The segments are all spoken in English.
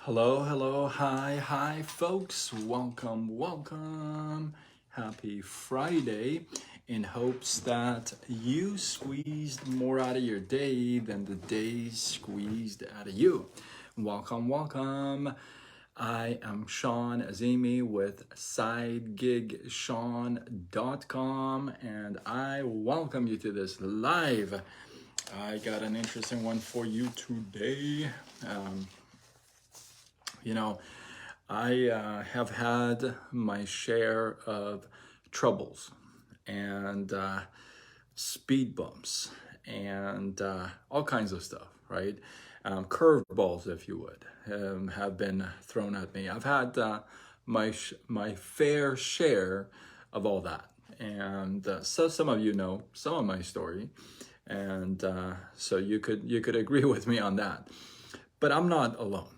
Hello, hello, hi, folks. Welcome. Happy Friday. In hopes that you squeezed more out of your day than the day squeezed out of you. Welcome. I am Sean Azimi with SideGigSean.com, and I welcome you to this live. I got an interesting one for you today. You know, I have had my share of troubles and speed bumps and all kinds of stuff, right? Curveballs, if you would, have been thrown at me. I've had my fair share of all that, and so some of you know some of my story, and so you could agree with me on that. But I'm not alone.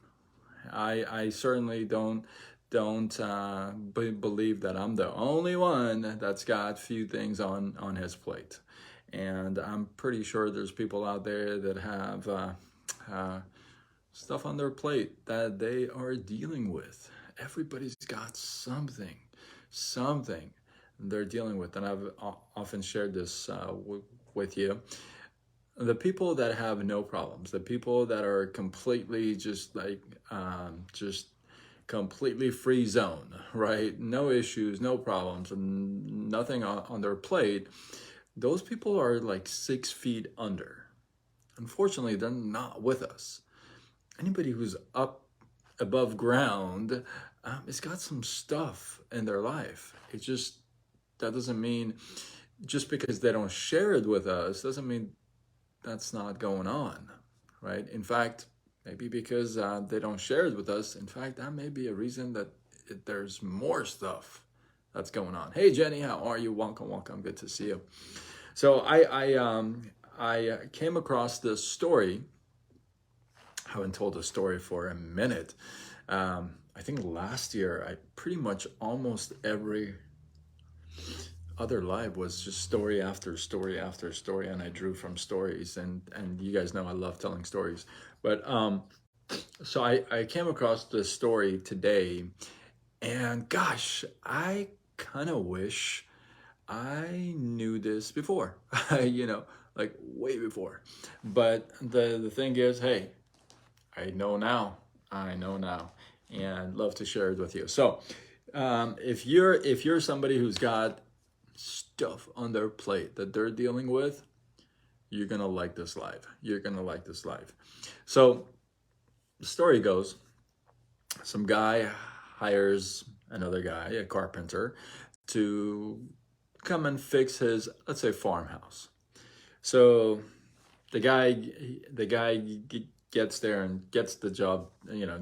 I certainly don't believe that I'm the only one that's got few things on his plate, and I'm pretty sure there's people out there that have stuff on their plate that they are dealing with. Everybody's got something they're dealing with, and I've often shared this with you. The people that have no problems, the people that are completely just completely free zone, right? No issues, no problems, and nothing on their plate. Those people are like 6 feet under. Unfortunately, they're not with us. Anybody who's up above ground has got some stuff in their life. That doesn't mean just because they don't share it with us doesn't mean that's not going on, right? In fact, maybe because they don't share it with us, in fact, that may be a reason that there's more stuff that's going on. Hey, Jenny, how are you? Welcome. Good to see you. So I came across this story. I haven't told the story for a minute. I think last year, I pretty much almost every other live was just story after story after story, and I drew from stories, and you guys know I love telling stories. But so I came across this story today, and gosh, I kind of wish I knew this before, like way before. But the thing is, hey, I know now. I know now, and love to share it with you. So if you're somebody who's got stuff on their plate that they're dealing with, you're gonna like this live. You're gonna like this live. So the story goes, some guy hires another guy, a carpenter, to come and fix his, let's say, farmhouse. So the guy gets there and gets the job,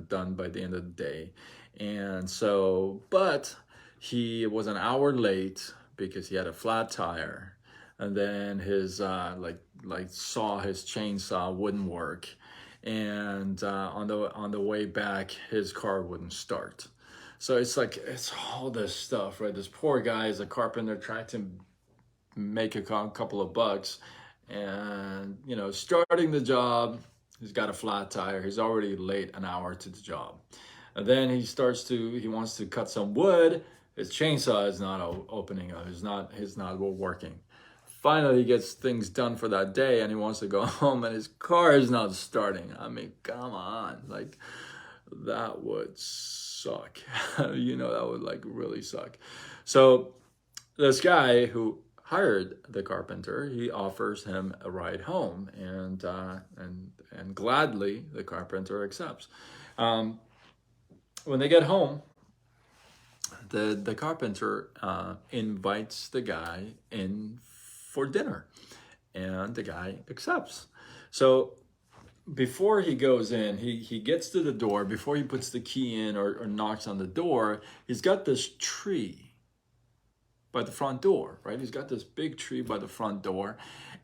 done by the end of the day. And so, but he was an hour late because he had a flat tire, and then his his chainsaw wouldn't work, and on the way back his car wouldn't start. So it's all this stuff, right? This poor guy is a carpenter trying to make a couple of bucks, and starting the job, he's got a flat tire, he's already late an hour to the job, and then he wants to cut some wood. His chainsaw is not opening up, he's not working. Finally he gets things done for that day, and he wants to go home, and his car is not starting. I mean, come on, like, that would suck. That would like really suck. So this guy who hired the carpenter, he offers him a ride home, and gladly the carpenter accepts. When they get home, the carpenter invites the guy in for dinner, and the guy accepts. So before he goes in, he gets to the door. Before he puts the key in or knocks on the door, he's got this tree by the front door, right? He's got this big tree by the front door.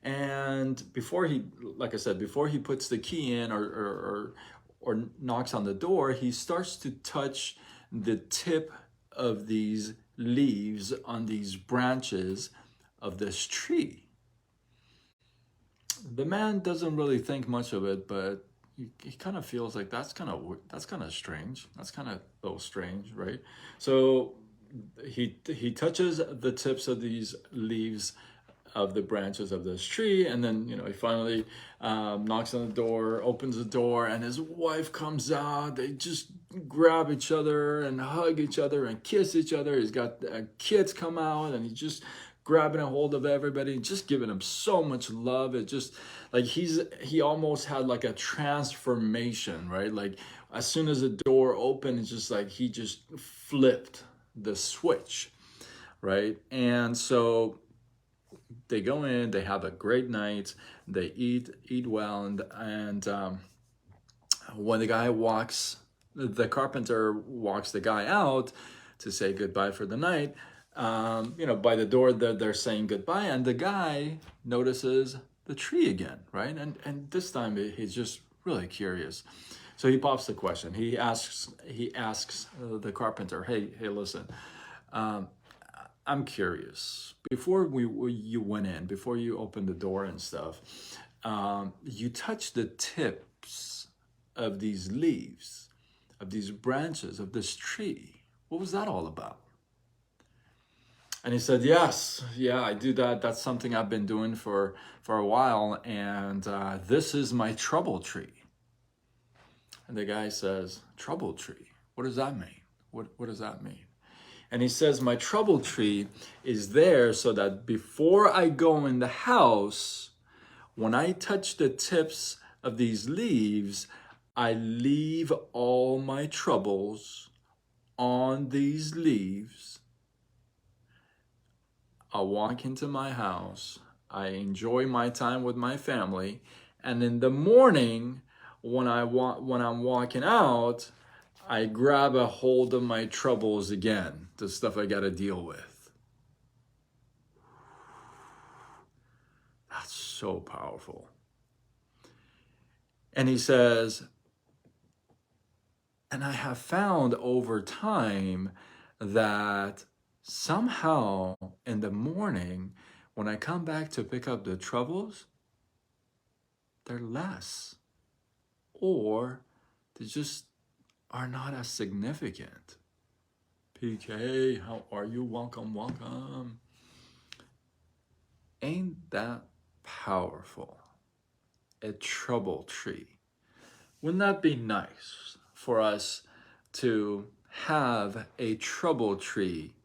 And before he, like I said, before he puts the key in or knocks on the door, he starts to touch the tip of these leaves on these branches of this tree. The man doesn't really think much of it, but he kind of feels like that's kind of strange. That's kind of a little strange, right? So he touches the tips of these leaves of the branches of this tree, and then he finally knocks on the door, opens the door, and his wife comes out. They just grab each other and hug each other and kiss each other. He's got kids come out, and he's just grabbing a hold of everybody, just giving them so much love. It just like he almost had like a transformation, right? Like as soon as the door opened, it's just like he just flipped the switch, right? And so they go in, they have a great night, they eat well, and when the carpenter walks the guy out to say goodbye for the night. By the door they're saying goodbye, and the guy notices the tree again, right? And this time he's just really curious. So he pops the question. He asks the carpenter, hey, listen, I'm curious. Before you went in, before you opened the door and stuff, you touched the tips of these leaves, of these branches of this tree. What was that all about? And he said, yes, yeah, I do that. That's something I've been doing for a while, and this is my trouble tree. And the guy says, trouble tree? What does that mean? What does that mean? And he says, my trouble tree is there so that before I go in the house, when I touch the tips of these leaves, I leave all my troubles on these leaves. I walk into my house, I enjoy my time with my family, and in the morning, when I'm walking out, I grab a hold of my troubles again, the stuff I got to deal with. That's so powerful. And he says, and I have found over time that somehow in the morning, when I come back to pick up the troubles, they're less, or they just are not as significant. PK, how are you? Welcome. Ain't that powerful? A trouble tree. Wouldn't that be nice for us to have a trouble tree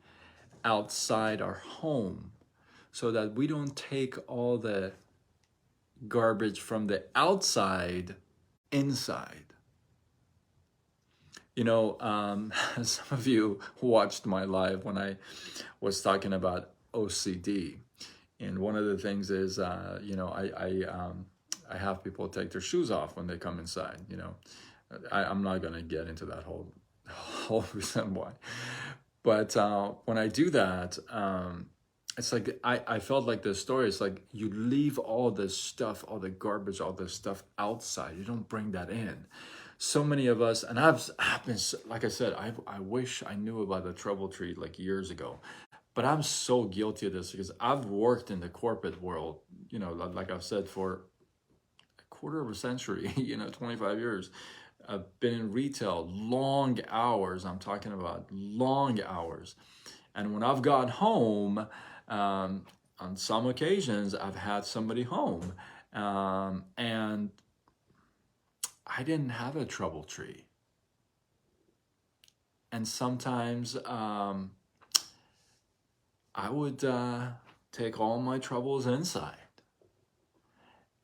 outside our home so that we don't take all the garbage from the outside inside? Some of you watched my live when I was talking about OCD, and one of the things is, I have people take their shoes off when they come inside. I'm not gonna get into that whole reason why, but when I do that, it's like I felt like the story. It's like you leave all this stuff, all the garbage, all this stuff outside. You don't bring that in. So many of us, and I've been, like I said, I wish I knew about the trouble tree like years ago, but I'm so guilty of this because I've worked in the corporate world, like I've said, for a quarter of a century, 25 years. I've been in retail, long hours. I'm talking about long hours. And when I've got home, on some occasions, I've had somebody home, and I didn't have a trouble tree. And sometimes I would take all my troubles inside.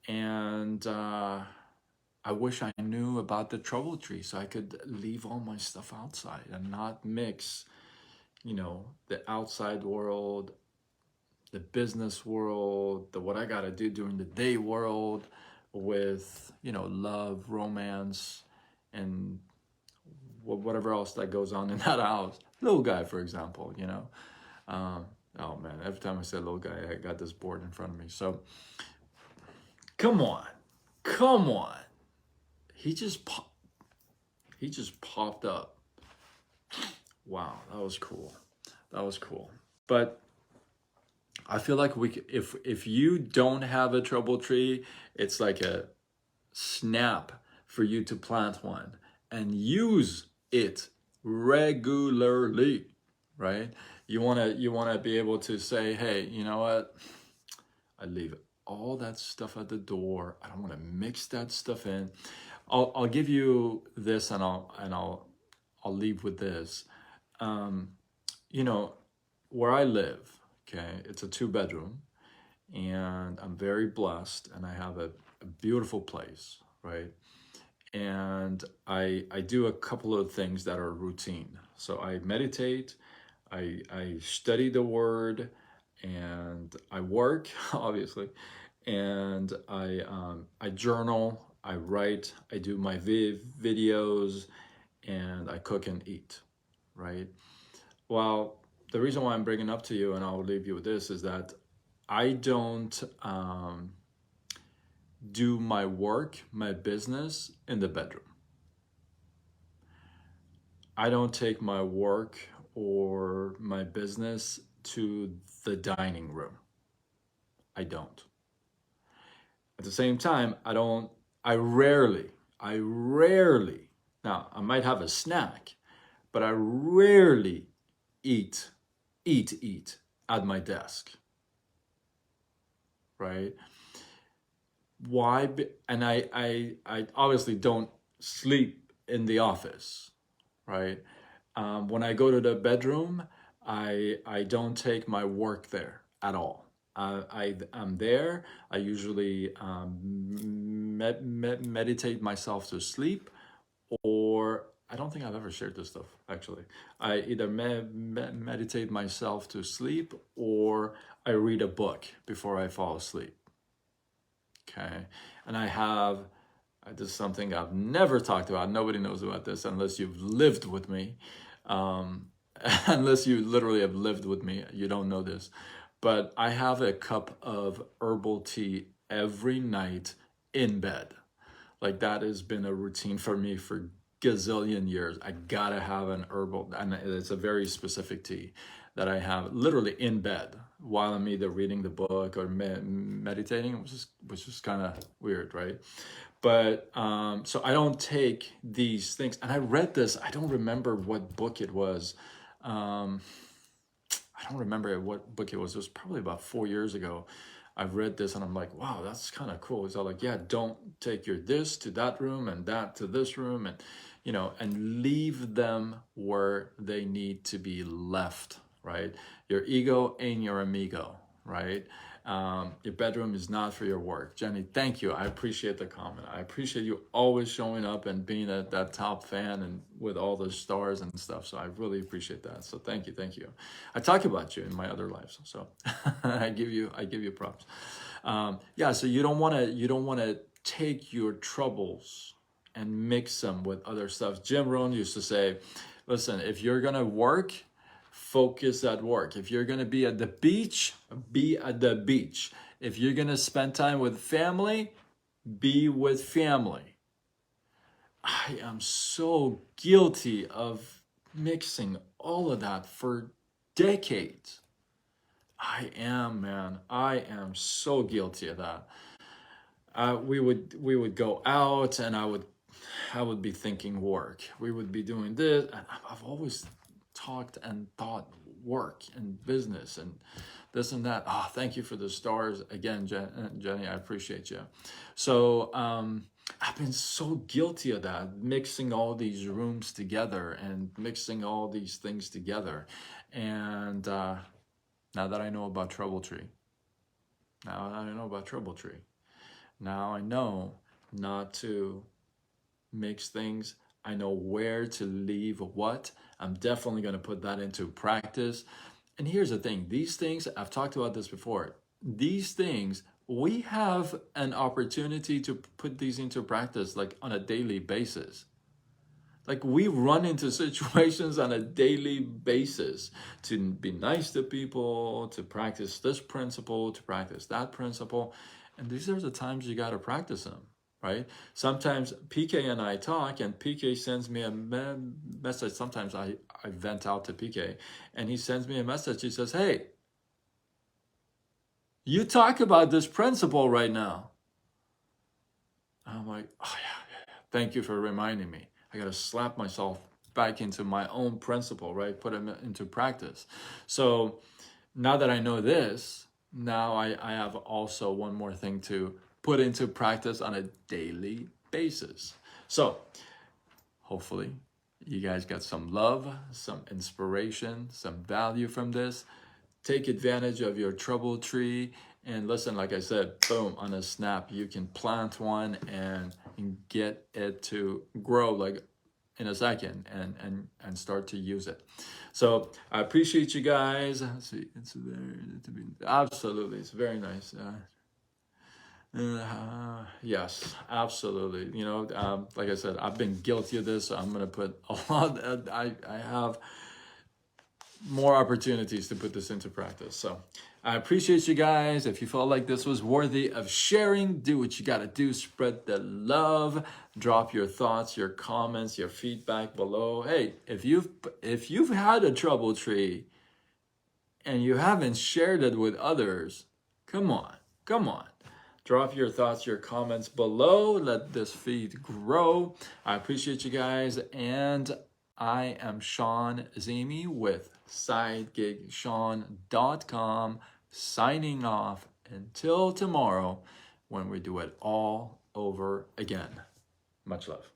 And I wish I knew about the trouble tree so I could leave all my stuff outside and not mix, the outside world, the business world, the what I gotta do during the day world with, love, romance, and whatever else that goes on in that house. Little guy, for example, oh man, every time I say little guy, I got this board in front of me. So, come on. He just popped up. Wow, that was cool. But I feel like if you don't have a trouble tree, it's like a snap for you to plant one and use it regularly, right? You want to be able to say, hey, you know what? I leave all that stuff at the door. I don't want to mix that stuff in. I'll give you this, and I'll leave with this. Um, you know, where I live, okay, it's a 2 bedroom, and I'm very blessed, and I have a beautiful place, right? And I do a couple of things that are routine. So I meditate, I study the word, and I work, obviously, and I journal, I write, I do my videos, and I cook and eat, right? Well, the reason why I'm bringing up to you, and I'll leave you with this, is that I don't do my work, my business in the bedroom. I don't take my work or my business to the dining room. I don't. At the same time, I rarely, now I might have a snack, but I rarely eat at my desk, right? Why? And I obviously don't sleep in the office, right? When I go to the bedroom, I don't take my work there at all. I'm there. I usually meditate myself to sleep, or I don't think I've ever shared this stuff actually. I either meditate myself to sleep, or I read a book before I fall asleep. Okay, and this is something I've never talked about. Nobody knows about this unless you've lived with me. Um, unless you literally have lived with me, you don't know this. But I have a cup of herbal tea every night in bed. Like, that has been a routine for me for gazillion years. I gotta have an herbal, and it's a very specific tea that I have literally in bed while I'm either reading the book or meditating, which is kind of weird, right? But so I don't take these things. And I read this. I don't remember what book it was. I don't remember what book it was. It was probably about 4 years ago. I read this and I'm like, wow, that's kind of cool. It's all like, yeah, don't take your this to that room and that to this room, and and leave them where they need to be left, right? Your ego ain't your amigo, right? Your bedroom is not for your work. Jenny, thank you. I appreciate the comment. I appreciate you always showing up and being that top fan and with all the stars and stuff. So I really appreciate that. So thank you. I talk about you in my other lives, so I give you props. Yeah. So you don't want to take your troubles and mix them with other stuff. Jim Rohn used to say, listen, if you're gonna work, focus at work. If you're going to be at the beach, be at the beach. If you're going to spend time with family, be with family. I am so guilty of mixing all of that for decades. I am, man. I am so guilty of that. We would go out, and I would be thinking work. We would be doing this, and I've always talked and thought work and business and this and that. Oh, thank you for the stars again, Jenny. I appreciate you. So I've been so guilty of that, mixing all these rooms together and mixing all these things together. And now that I know about Troubletree, now I know not to mix things. I know where to leave what. I'm definitely going to put that into practice. And here's the thing. These things, I've talked about this before. These things, we have an opportunity to put these into practice like on a daily basis. Like, we run into situations on a daily basis to be nice to people, to practice this principle, to practice that principle. And these are the times you got to practice them. Right? Sometimes PK and I talk, and PK sends me a message. Sometimes I vent out to PK, and he sends me a message. He says, hey, you talk about this principle right now. I'm like, oh yeah, Thank you for reminding me. I got to slap myself back into my own principle, right? Put them into practice. So now that I know this, now I have also one more thing to put into practice on a daily basis. So hopefully you guys got some love, some inspiration, some value from this. Take advantage of your trouble tree. And listen, like I said, boom, on a snap, you can plant one and get it to grow like in a second and start to use it. So I appreciate you guys. Let's see, it's very, absolutely, it's very nice. Yes, absolutely. You know, like I said, I've been guilty of this. So I'm gonna put a lot. I have more opportunities to put this into practice. So I appreciate you guys. If you felt like this was worthy of sharing, do what you gotta do. Spread the love. Drop your thoughts, your comments, your feedback below. Hey, if you've had a trouble tree and you haven't shared it with others, come on. Drop your thoughts, your comments below. Let this feed grow. I appreciate you guys. And I am Sean Zemi with SideGigSean.com, signing off until tomorrow when we do it all over again. Much love.